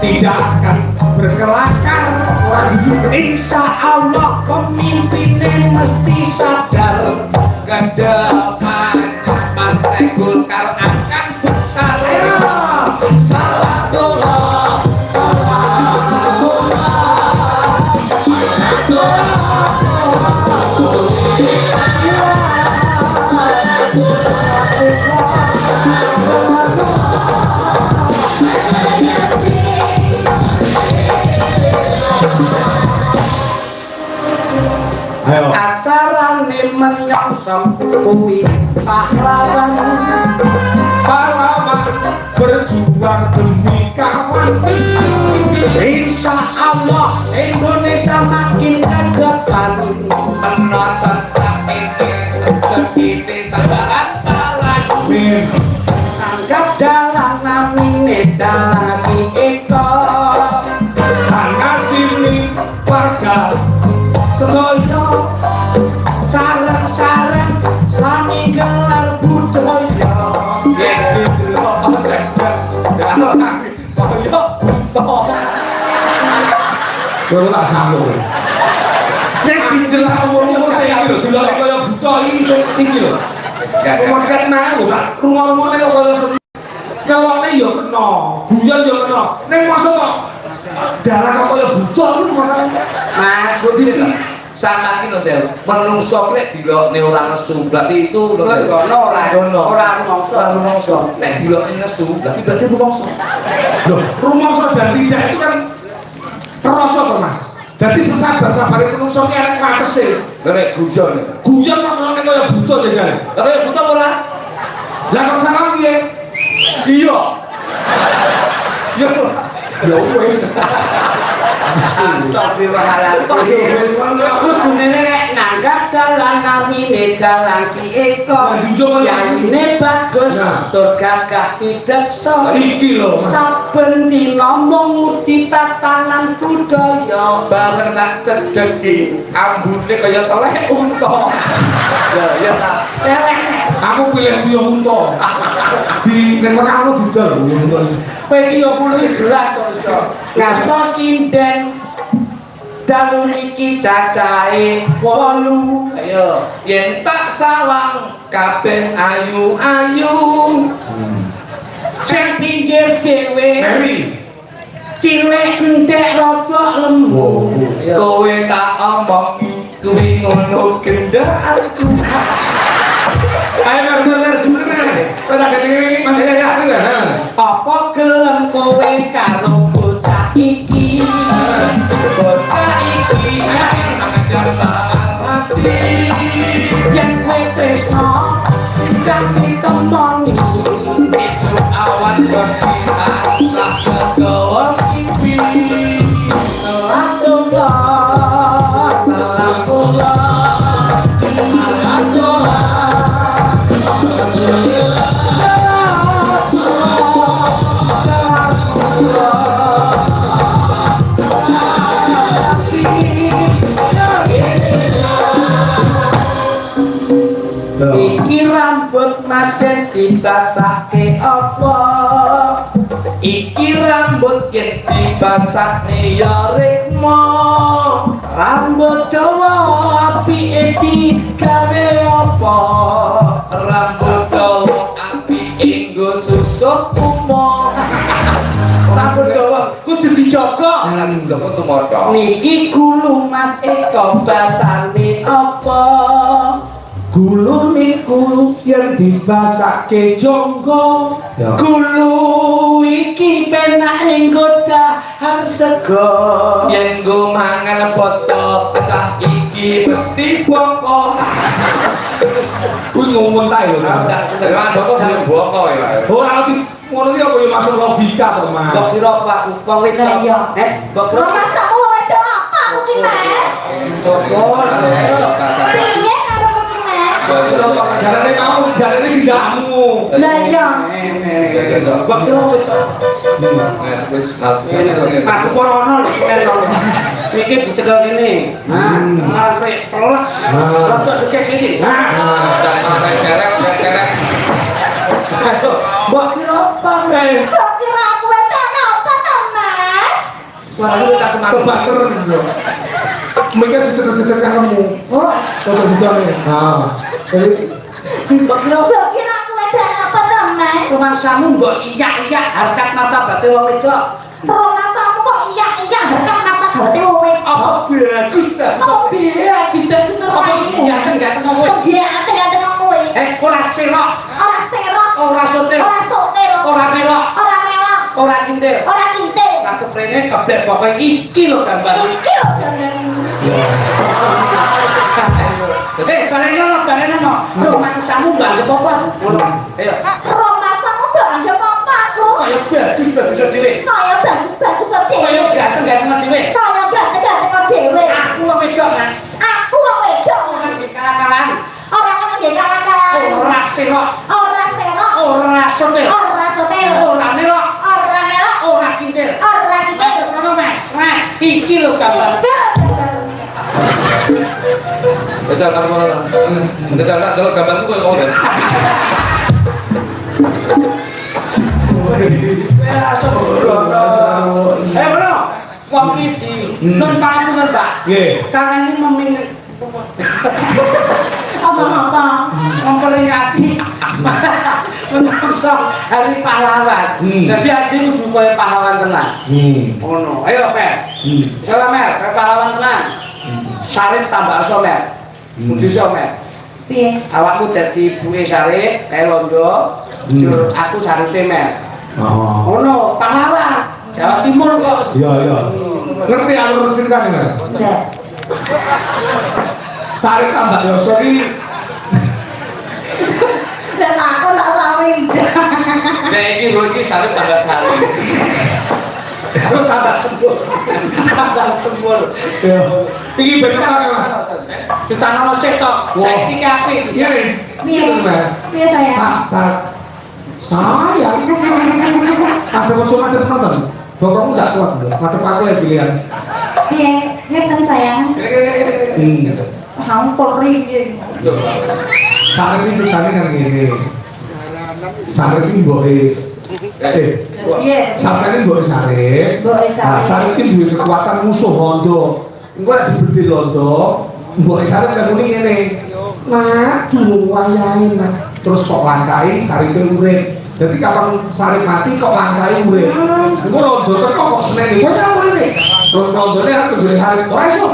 Speaker 2: tidak akan berkelakar.
Speaker 3: Insya Allah pemimpinnya mesti sadar.
Speaker 1: kedepannya partai Golkar akan besar
Speaker 3: Salatullah, salamullah,
Speaker 2: Ayo.
Speaker 3: acarane menyongsong kuwi pahlawan
Speaker 2: berjuang demi kawan.
Speaker 3: Insya Allah Indonesia makin ke depan.
Speaker 1: Penonton sakit sekiti sabaran balan.
Speaker 2: Amin.
Speaker 3: Anggap dalang namine dalang iko.
Speaker 2: Sana sini warga sedoyo
Speaker 3: Sarang-sarang sami gelar budaya.
Speaker 1: Yen didelok jajak dalok kaya buta.
Speaker 2: baru tak sanggup. Jadi jelas umur-umur kayak gitu, dulu kaya buta ini tinggi loh. Pemakai mau tak rumah-rumahnya kok kaya seni. Nyawane ya kena, guyon ya kena. Ning masa kok darah kok kaya buta itu masalahnya.
Speaker 3: Mas,
Speaker 1: sama iki lho Sel, menungso nek dilokne ora nesu, berarti itu lho.
Speaker 3: ora rumangsa.
Speaker 1: Nek dilokne nesu, berarti rumangsa.
Speaker 2: Loh, rumangsa dan tidak itu kan kerasa to, Mas. Jadi sesabar-sabare menungso ki arek watese.
Speaker 1: Nek guyon.
Speaker 2: Guyon kok ngene kaya buta jajane.
Speaker 1: Lah kaya buta ora?
Speaker 2: Lah kok salah piye?
Speaker 1: Iya. Ya
Speaker 2: Ya wis.
Speaker 3: Astagfirullahaladzim. Kudune nek nanggap dalan namine dalan ki eko. Yaine bagus, tur gagah pideksa.
Speaker 2: Iki lho.
Speaker 3: Saben dina menguti tatanan budaya.
Speaker 1: bareng tak cedeki, ambune kaya telek unta.
Speaker 3: Ya ta. Elek.
Speaker 2: Aku pilih kuyo unta. Di ning Mekah didol unta.
Speaker 3: Kowe iki yo kudu jelas to iso. Ngasto sinden dalu niki cacahe 8. Ayo.
Speaker 1: Yen tak sawang kabeh ayu-ayu.
Speaker 3: Sing pinggir dhewe
Speaker 2: Mary.
Speaker 3: cilik entek rada lembut.
Speaker 1: Kowe tak omongi kuwi ngono kendaraanku.
Speaker 2: Ayo bener bener. Pada kene masih ya bener.
Speaker 3: Apa gelem kowe karo bocah iki?
Speaker 1: Bocah iki nang hati.
Speaker 3: Yen kowe tresno ganti temoni.
Speaker 1: Esuk awan berkitar sak kegawa mimpi.
Speaker 3: Salatullah, salatullah, iki rambut mas yen dibasake apa?
Speaker 1: Iki rambut yen dibasakne ya rikma.
Speaker 3: Rambut dawa apike digawe apa?
Speaker 1: Rambut dawa apike nggo susuk umo.
Speaker 3: Rambut dawa kudu dijaga.
Speaker 1: Nang ndoko tumoto.
Speaker 3: Niki gulu mas eko basane apa?
Speaker 2: Gulu niku yang dibasake jonggo.
Speaker 3: Gulu iki penak enggo dahar sego.
Speaker 1: Yen nggo mangan boto cah iki mesti bongko.
Speaker 2: Kuwi ngomong ta lho.
Speaker 1: Lah bongko belum bongko ya.
Speaker 2: Ora ngerti ngono iki apa ya masuk logika to, Mas.
Speaker 3: Mbok kira Pak wong wedok. Mbok kira
Speaker 4: Rumah kamu wedok apa aku ki, Mas?
Speaker 3: Sokol.
Speaker 4: Piye karo aku ki, Mas?
Speaker 2: Jarane kamu, jarane tidakmu.
Speaker 4: Lah iya.
Speaker 3: Mbok kira wedok.
Speaker 1: Wis mal.
Speaker 3: Aku corona lho senen. Iki dicekel kene. Nah, arek pelak. Rodok dekek sini. Nah,
Speaker 1: Cerek.
Speaker 3: mbok kira apa, Mas?
Speaker 4: Kok kira aku wedok apa to, Mas?
Speaker 1: Suara lu tak semangat.
Speaker 2: Kebateran lho. Mikir dicecer-cecer kamu. Oh, foto bidane.
Speaker 3: Mbok kira apa?
Speaker 4: Kok kira aku wedok apa to, Mas?
Speaker 3: Rumangsamu mbok iya harkat martabat wong wedok.
Speaker 4: Rumah kamu kok iya berkat kata gawate wong wedok.
Speaker 3: Apa bagus ta?
Speaker 4: Kok bagus
Speaker 3: Apa iya enggak ngono.
Speaker 4: Kok ganteng kowe?
Speaker 3: Ora serok,
Speaker 4: Ora serok,
Speaker 3: ora sotil,
Speaker 4: ora sotil,
Speaker 3: ora melok,
Speaker 4: ora melok,
Speaker 3: ora kintil.
Speaker 4: ora kintil.
Speaker 3: Aku prene keblek pokoke iki lho gambar.
Speaker 4: Iki lho gambarmu.
Speaker 3: bareng-bareng rumah samu mbak apa? Ayo.
Speaker 4: Rumah sama bangga papaku.
Speaker 3: Kaya bagus dhewe.
Speaker 4: Kaya bagus dhewe.
Speaker 3: Kaya ganteng-ganteng dhewe.
Speaker 4: Kaya ganteng dhewe.
Speaker 3: Aku wong wedok, Mas.
Speaker 4: Aku wong wedok.
Speaker 3: Ora kalah-kalahan.
Speaker 4: Ora ono nggih kalah-kalah.
Speaker 3: Ora serok.
Speaker 4: Ora serok.
Speaker 3: Ora sotel.
Speaker 4: Ora sotel.
Speaker 3: Ora melok.
Speaker 4: Ora melok.
Speaker 3: Ora kintil.
Speaker 4: Ora kintil.
Speaker 3: Ono Mas. Nah, iki lho gambar.
Speaker 1: Betul, kamu betul lah, kalau gambarku kok ngomong.
Speaker 3: Bro, wong iki non pangapunten, Pak.
Speaker 2: Nggih.
Speaker 3: Karena ini meminang
Speaker 4: Apa-apa.
Speaker 3: memperingati menungso hari pahlawan. Jadi adi kudu koyo pahlawan tenan. Ngono. Ayo, Mer. Salam, Mer, koyo pahlawan tenan. Sarip tambah iso, Mer. Kudu iso, Mer.
Speaker 4: Piye?
Speaker 3: Awakmu dadi ibuke Sarip, kae londo. Aku Saripe, Mer.
Speaker 2: Oh.
Speaker 3: Ngono, pahlawan. Jawa Timur kok.
Speaker 2: Iya. Ngerti alur ceritane, Mas?
Speaker 4: Ndak.
Speaker 2: Sarip tambah Yoso iki
Speaker 4: Dan aku tak sawing.
Speaker 1: Nah, ini bro, ini salib tambah salib.
Speaker 3: Lu tambah sembur. Tambah sembur.
Speaker 2: ya. Iki bener Mas.
Speaker 3: Ditanono setok. Saiki ki apik.
Speaker 2: Iya.
Speaker 4: Piye? Piye saya?
Speaker 2: Saya. Ada kok cuma ada nonton. Bokongmu enggak kuat lho. Madep aku ya pilihan.
Speaker 4: Piye? Ngeten sayang. Kamu polri piye?
Speaker 2: Sarip iki ceritane kan ngene. Sarip iki mboke
Speaker 4: Piye?
Speaker 2: sampeyan iki mboke Sarip.
Speaker 4: Mboke Sarip.
Speaker 2: Nah, Sarip iki duwe kekuatan musuh Londo. Engko nek dibedhe Londo, mboke Sarip kan muni ngene. Nak, durung wayahe, Nak. Terus kok langkai Saripe urip. Jadi kalau Sarip mati kok langkai urip. Engko Londo teko kok seneni. Kok ora urip. Terus Londone harus duwe Sarip. Ora iso.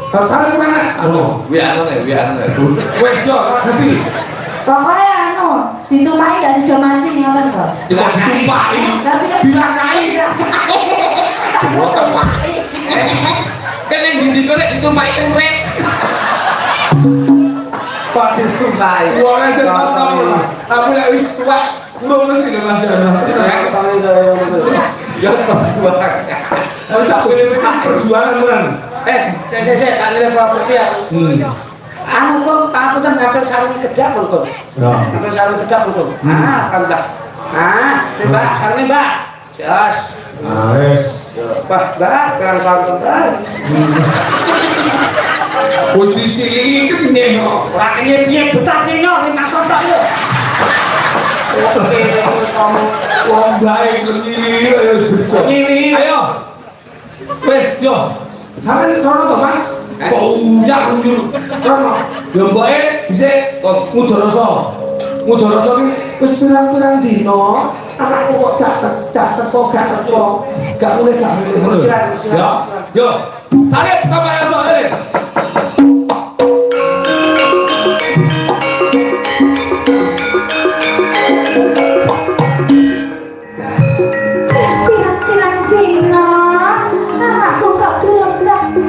Speaker 2: Terus Sarip mana?
Speaker 1: Wian ya.
Speaker 2: Wes yo, ora dadi.
Speaker 4: Pokoknya anu, ditumpai gak sida mancing ngoten kok.
Speaker 2: Ditumpai.
Speaker 4: Tapi
Speaker 2: Dilangkai.
Speaker 1: Kan yang gini kok nek ditumpai urip.
Speaker 3: Kok ditumpai.
Speaker 2: Wong sing tahu. Aku lek wis tua, urung mesti lho Mas.
Speaker 1: Ya perjuangan.
Speaker 2: Harus tak boleh perjuangan beneran.
Speaker 3: Saya tak nilai properti aku. Anu kok pangapunten ngambil sarung kedap kok.
Speaker 2: Ya.
Speaker 3: Ngambil sarung kedap kok. Kan dah. Mbak, sarungnya Mbak. Jos.
Speaker 2: Wes.
Speaker 3: Wah, Mbak, kawan-kawan Mbak.
Speaker 2: Posisi iki kenyeng.
Speaker 3: Ora kene piye butak nyo ning masuk tok yo. Oke, terus ngomong
Speaker 2: Wong bae ngiri ayo bejo.
Speaker 3: ngiri.
Speaker 2: Ayo. Wes yo. Sampe krono to, Mas? Kok uyar-uyur. Krono. Yo mboke dhisik kok Mudharasa. Mudharasa iki wis pirang-pirang dina anakku kok gak teko. Gak mulih. Ya. Yo. Sarip tambah Yoso.
Speaker 4: pirang-pirang dina anakku kok gelem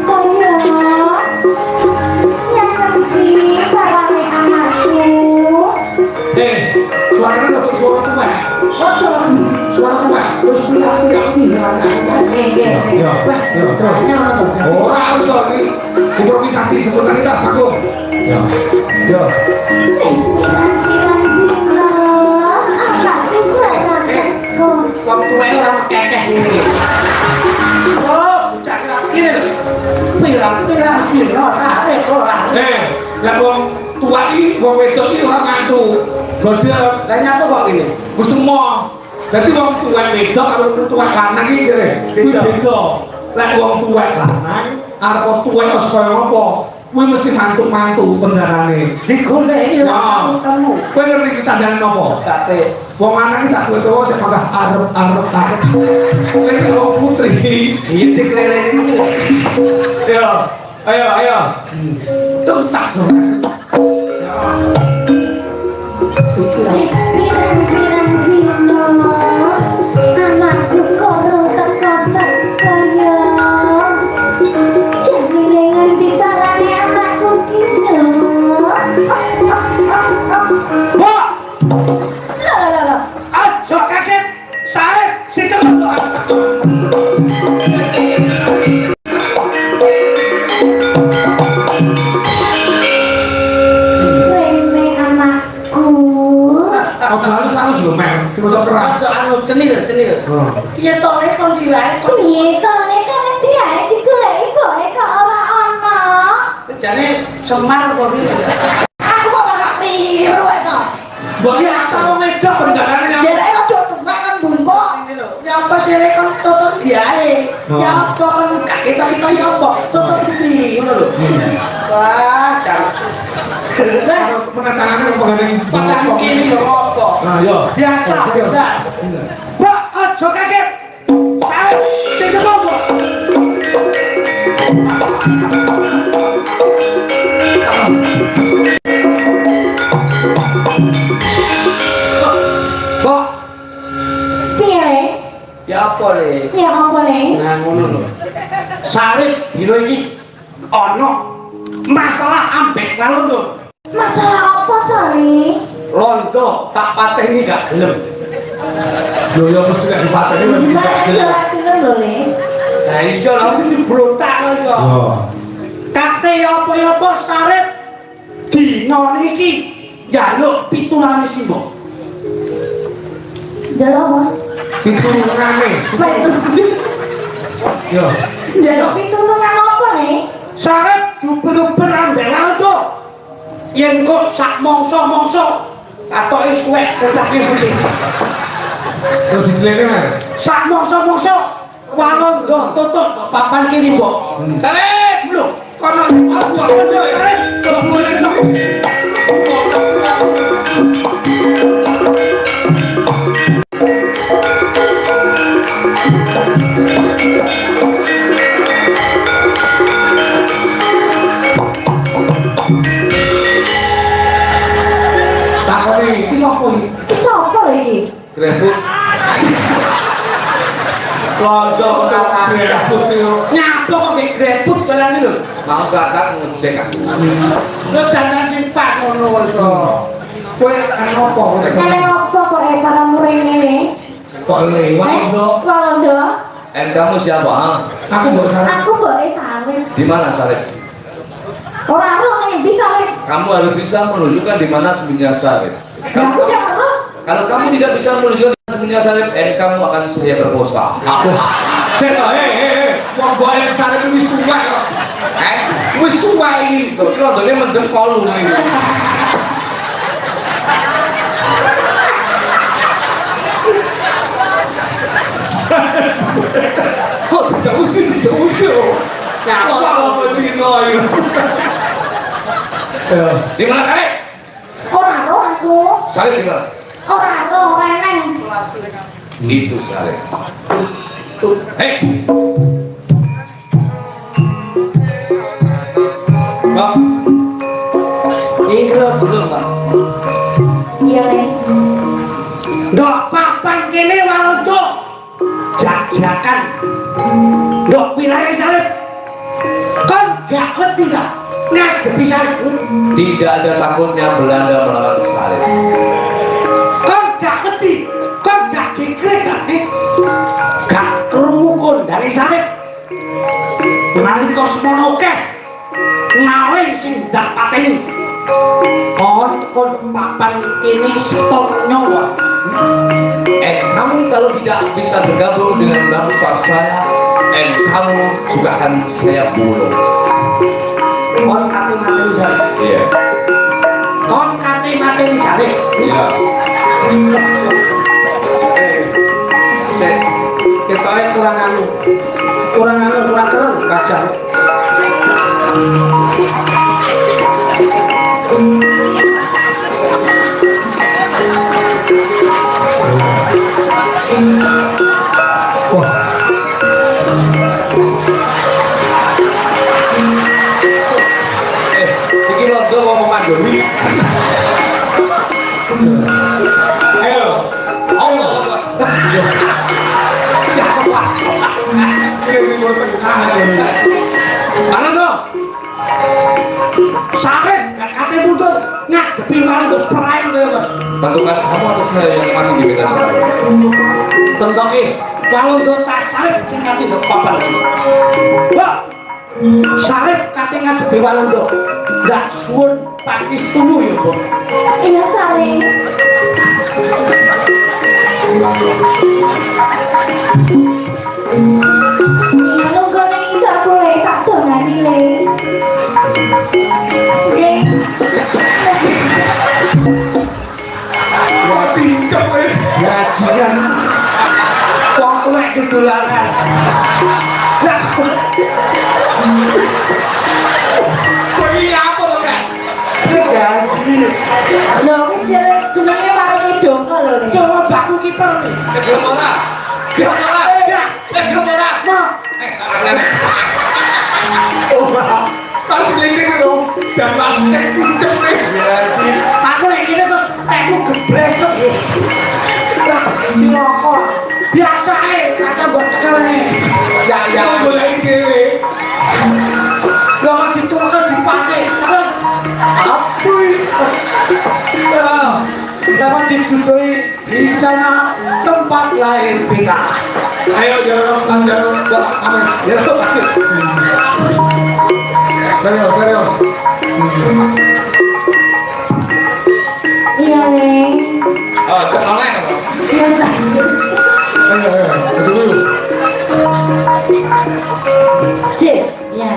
Speaker 4: kaya yang ngerti barane anakku.
Speaker 2: Suaranya kok suara tua.
Speaker 4: Ojo
Speaker 2: Suara tua. Terus pirang-pirang dina anakku. Ya. Ora harus lagi improvisasi spontanitas aku. Ya.
Speaker 4: wis pirang-pirang dina anakku kok ora teko.
Speaker 3: Wong tuwek ora kekeh ngene. Oh, bocah ngene lho. Pirang-pirang dina sare ora.
Speaker 2: Lah wong tua iki wong wedok iki ora mantu. Godhong
Speaker 3: Lah nyapa kok ngene?
Speaker 2: wis semua. Dadi wong tua wedok karo wong tua lanang iki jere. Kuwi beda. Lah wong tua lanang arep tua kok kaya ngopo? Kuwi mesti mantu-mantu pendarane.
Speaker 3: Digoleki ora ketemu.
Speaker 2: Kowe ngerti tandane nopo?
Speaker 3: Tapi
Speaker 2: Wong lanang iki sak tuwa sing malah arep. Nek wong putri
Speaker 3: gintik lele iki.
Speaker 2: Ayo. Tuntak.
Speaker 4: Wis pirang-pirang dina anakku kok ora teko ya. Jamine ngendi barane anakku
Speaker 2: keras.
Speaker 3: anu cenil. Piye to lek kon diwae kon
Speaker 4: Piye to nek ngendi ae digoleki boe kok ora ana.
Speaker 3: jane Semar kok iki.
Speaker 4: Aku kok ora tiru to.
Speaker 3: Mbok iki asal meja bendarane yang
Speaker 4: Jare kok temangan bungkuk.
Speaker 3: ya apa sih lek kon tutur diae. Ya apa kon gak ketok ya apa tutur ndi ngono lho. Wah, jan.
Speaker 2: Penantangannya pengen
Speaker 3: Padahal kene yo apa?
Speaker 2: Nah, yo.
Speaker 3: Biasa, biasa. Mbak, aja kaget. Saya sing teko, Mbak. Mbak,
Speaker 4: Piye le?
Speaker 3: ya apa le?
Speaker 4: Ya apa le?
Speaker 3: Nah, ngono lho. Sarip dino iki ana masalah ambek Londo.
Speaker 4: Masalah apa to le?
Speaker 3: Londo tak pateni gak gelem.
Speaker 2: Yo yo mesti gak dipateni lho.
Speaker 4: Gimana yo ora gelem lho le?
Speaker 3: Lah iya lho iki brontak lho yo.
Speaker 2: Yo.
Speaker 3: Kate apa-apa Sarip dino niki njaluk pitulungan Simbo.
Speaker 4: Jaluk apa?
Speaker 2: Pitulungane.
Speaker 4: Apa itu?
Speaker 2: Yo.
Speaker 4: Jaluk pitulungan apa le?
Speaker 3: Sarip duber-duber ambek Londo. Yen kok sak mongso-mongso katoke suwek tetake putih.
Speaker 2: Terus diselene.
Speaker 3: Sak mongso-mongso Londo tutup papan kiri, Mbok. Sarip lho, kono aja Londo Sarip.
Speaker 2: Takoni iki sapa iki?
Speaker 4: Iki sapa lho iki?
Speaker 1: GrabFood.
Speaker 3: Londo
Speaker 2: GrabFood yo.
Speaker 3: nyapa kok nggih greput barang lho.
Speaker 1: Mau zakat ngecek aku.
Speaker 3: Lho dandan sing pas ngono kok iso.
Speaker 2: Kowe ana apa?
Speaker 4: Kene apa kok para muring ngene?
Speaker 2: Kok lewat Ndo?
Speaker 4: Walondo.
Speaker 1: Kamu siapa? Ha?
Speaker 2: Aku mbok saran.
Speaker 4: Aku boleh Sarip.
Speaker 1: Di mana Sarip?
Speaker 4: Ora ro nek bisa Sarip.
Speaker 1: Kamu harus bisa menunjukkan di mana sembunyinya Sarip.
Speaker 4: Ya aku ya ro.
Speaker 1: Kalau kamu tidak bisa menunjukkan di mana sembunyinya Sarip, kamu akan saya perkosa.
Speaker 2: Sik wong boe saring wis suwek kok. Wis suwek iki.
Speaker 1: Tuh, ini nontonnya mendem kolum nih.
Speaker 2: Kok tidak usir.
Speaker 3: Nyapa
Speaker 2: Apa dino iki? Yo.
Speaker 1: Di mana Sarip?
Speaker 4: Ora ro aku.
Speaker 1: Sarip di mana?
Speaker 4: Ora ro reneng.
Speaker 1: Itu Sarip. Hei,
Speaker 3: Mbak. Iki lho dulu, Mbak.
Speaker 4: Iya le.
Speaker 3: Ndok papan kene Walondo. Jajakan. Ndok wilayah Sarip. Kon gak ngerti ta? Ngadepi Sarip.
Speaker 1: tidak ada takutnya Belanda melawan Sarip.
Speaker 3: Kon gak ngerti. Kon gak gegrek gak nih. Gak kerukun dari Sarip. Nalika semono akeh ngaling sing ndak pateni. Kon papan kene setor nyawa.
Speaker 1: Kamu kalau tidak bisa bergabung dengan bangsa saya, kamu juga akan saya bunuh.
Speaker 3: Kon kate mateni Sarip.
Speaker 1: Iya.
Speaker 3: Kon kate mateni Sarip.
Speaker 1: Iya.
Speaker 3: Sik. Ketoke kurang keren gajah.
Speaker 2: Wah.
Speaker 1: Iki logo mau memandomi.
Speaker 2: Ayo.
Speaker 1: Allah Akbar.
Speaker 2: Ini mau tengah ini.
Speaker 3: Ana to. Sarip gak kate mundur ngadepi Walondo prime kowe kok.
Speaker 1: Tentukan kamu harus saya yang mandi dengan baik.
Speaker 3: Tentoke Walondo tak Sarip sing kate ndok papan iki. Mbak. Sarip kate ngadepi Walondo. Ndak suwun pakistumu ya, Mbok.
Speaker 4: Iya Sarip.
Speaker 2: pincang kowe.
Speaker 3: Gajian. Wong tuwek ditularan. Lah.
Speaker 2: Kowe iki apa to, Kak?
Speaker 3: Gaji.
Speaker 4: Lho, iki jenenge waringi dongko lho. Nek.
Speaker 3: Coba baku kiper nih.
Speaker 1: Gelem ora? Gelem ora?
Speaker 3: Ya.
Speaker 1: Gelem ora?
Speaker 3: Mau.
Speaker 2: Ora. Pas linding dong. Jangan cek pincang nih.
Speaker 3: Gaji. Aku nek ngene terus tekku gebres kok. Lah, si rokok. Biasae, rasa mbok cekel nih. Ya.
Speaker 2: Kok goleki dhewe.
Speaker 3: Lah diculke dipake. Apa iki? Dapat dijudui di sana tempat lahir kita.
Speaker 2: Ayo jalan aman.
Speaker 3: Ya,
Speaker 2: Serius.
Speaker 4: Iya, Neng.
Speaker 1: Oh, cek oleh.
Speaker 4: Biasa.
Speaker 2: Ayo. Dulu.
Speaker 4: Cik, ya.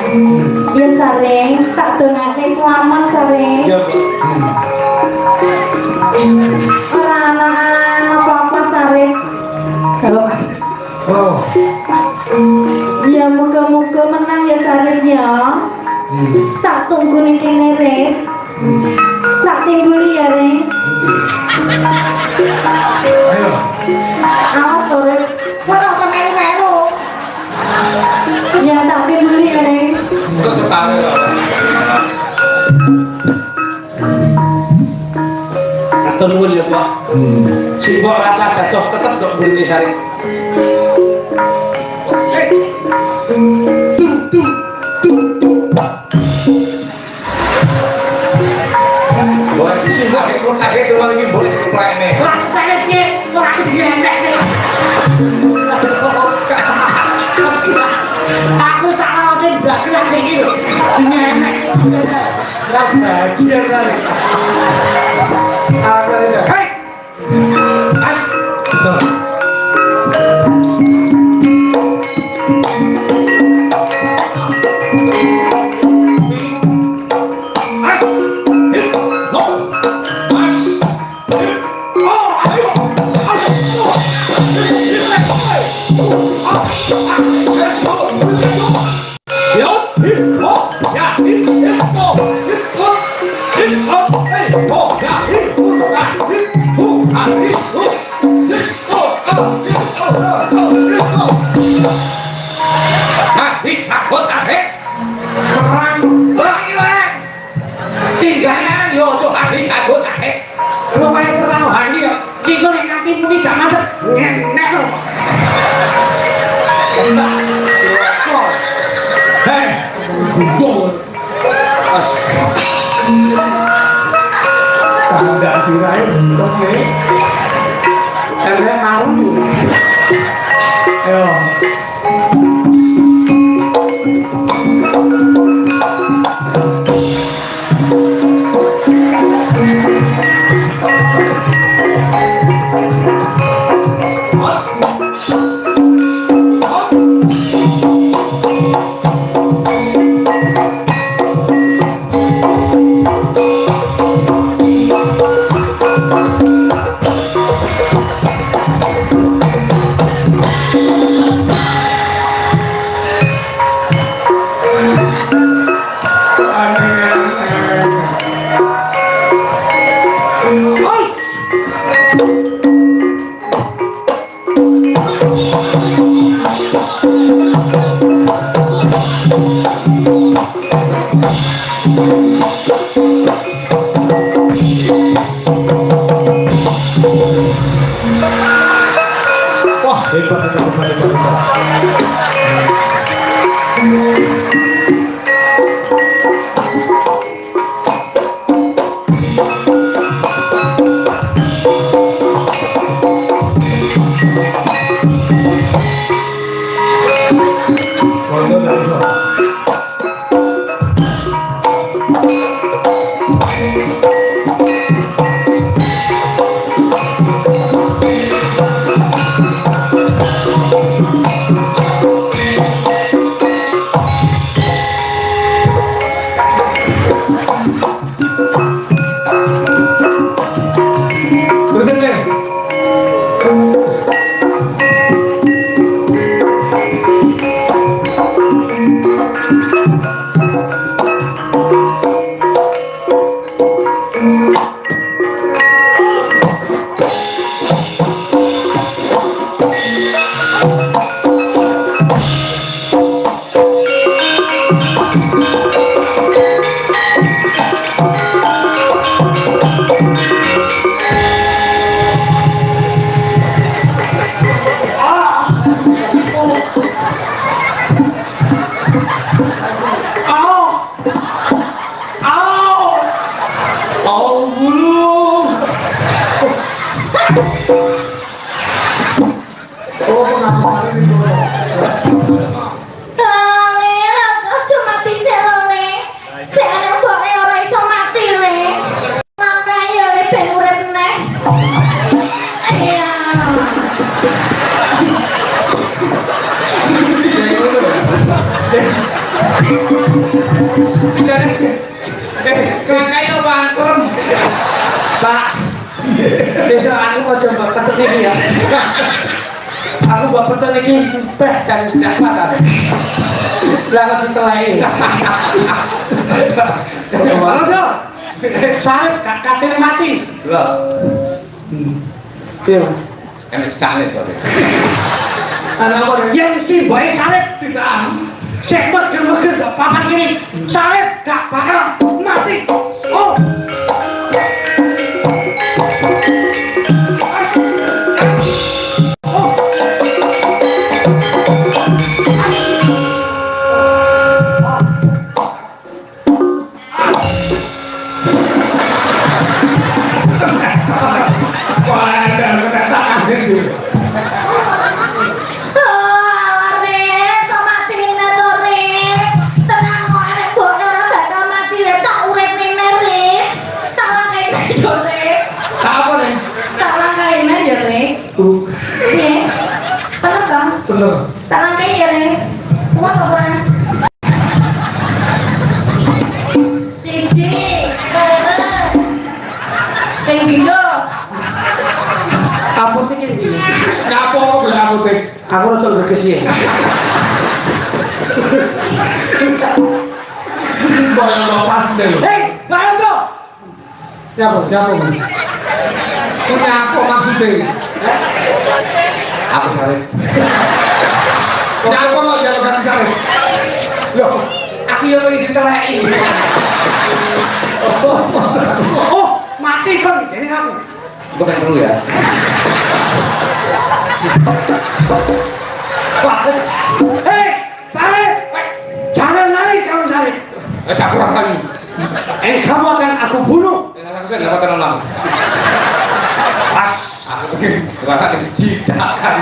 Speaker 4: Ya sareng, tak dongake selamat sareng.
Speaker 3: ya.
Speaker 4: Ora ana-ana apa-apa sareng.
Speaker 2: Oh.
Speaker 4: Ya muga-muga menang ya sareng ya. Tak tunggu ning kene Rek. Tak tingguli ya Rek.
Speaker 2: Ayo.
Speaker 4: Awas to Rek. Ora usah melu-melu. Ya tak tingguli ya Rek.
Speaker 1: Kok separe to?
Speaker 3: Atur nuwun ya, Pak. Sing mbok rasa gadoh tetep kok mrene sari.
Speaker 1: Boy, sing ake keluar iki boleh plene.
Speaker 3: Ora sepele piye, ora dientek nih. Aku salah sing bakal iki lho. Dingenek. Lah bajir kali. Aku ini. Hei. As.
Speaker 2: Tanda sirai bencok ya.
Speaker 3: Jangan malu.
Speaker 2: Ayo. Wah, hebat. Oh, pengapasan ini dulu.
Speaker 4: Lale, aja mati selone. Sik ana mboke ora iso mati le. Makanya le ben urip neh. Iya.
Speaker 1: Celakanya bangkrem.
Speaker 3: Pak, besok aku mau coba petuk ini ya. Aku buat petuk ini peh cari sejak mata. Lah aku ditelai. Halo dong. Sarip katanya mati.
Speaker 1: Lah,
Speaker 3: Iya.
Speaker 1: enak sekali kok.
Speaker 3: Anak orang yang si boy sarip tidak. Cek meger gak papan ini. Sarip gak bakal mati. Oh.
Speaker 2: Bener.
Speaker 4: Tak langkai ya nih, uang kurang. Siji, loro, penggindo.
Speaker 3: Apotek yang gini.
Speaker 2: Ngapa kok bilang apotek?
Speaker 3: Aku rasa berkesi.
Speaker 2: Bayang lepas deh lo.
Speaker 3: Hei, bayang tuh.
Speaker 2: Nyapa man? Nyapa maksudnya?
Speaker 1: Aku sarip.
Speaker 2: Nyapa lo jangan ganti sarip.
Speaker 1: Loh, aku yang pengen ditelai.
Speaker 3: Oh, mati kan jadi aku.
Speaker 1: Bukan dulu ya.
Speaker 3: Bagus. Hei, Sarip, jangan lari kamu Sarip.
Speaker 1: Saya kurang kali.
Speaker 3: Kamu akan aku bunuh.
Speaker 1: Aku saya nggak bakal nolak.
Speaker 3: Pas.
Speaker 1: Aku merasa dijidakan.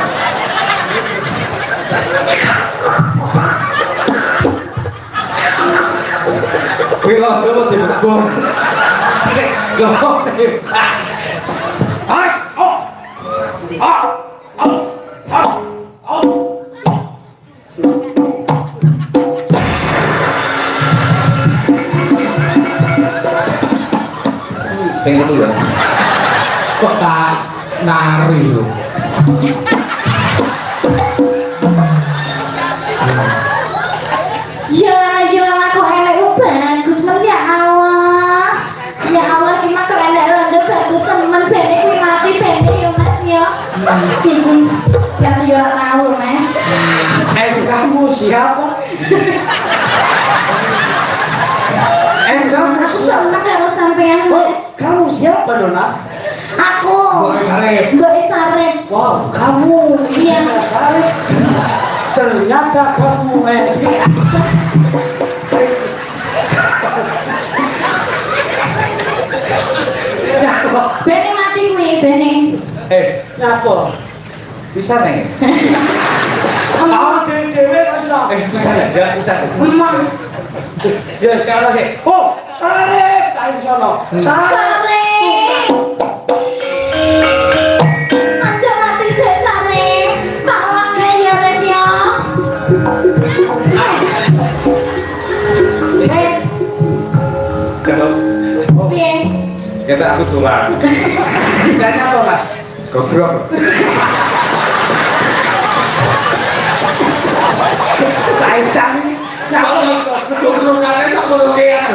Speaker 1: Bilang dulu James Bond.
Speaker 3: Pas. Oh. Oh. Oh. Oh. Oh.
Speaker 1: Pengen dulu ya.
Speaker 2: Kok tak nari lo?
Speaker 4: Jalan-jalan aku enak bagus men ya Allah. Ya Allah gimana kok enak rondo bagus temen bene kuwi mati bene ya Mas ya. Yang yo ora tahu Mas.
Speaker 3: Kamu siapa? Kamu
Speaker 4: Aku seneng kalau sampean
Speaker 3: Oh,
Speaker 4: Mas.
Speaker 3: kamu siapa Dona?
Speaker 4: Aku
Speaker 2: Boleh sarip.
Speaker 4: Mbak Sarip.
Speaker 3: Wow, kamu
Speaker 4: Iya.
Speaker 3: Sarip. Ternyata kamu
Speaker 4: Bene mati kuwi bene.
Speaker 3: Nyapa?
Speaker 1: Bisa nih.
Speaker 3: Awak dewe kasih.
Speaker 1: Bisa ya, bisa.
Speaker 4: Emang
Speaker 3: Ya sekarang sih. Oh, Sarip, kain sono. Sarip.
Speaker 4: Sarip. Aja mati sik Sarip. Tak langgai ya Rep ya. Wes, piye?
Speaker 1: Kita aku turun.
Speaker 3: Gaknya apa Mas?
Speaker 1: Goblok.
Speaker 3: Cair-cair.
Speaker 2: Kalau betul-betul kalian tak boleh kayak.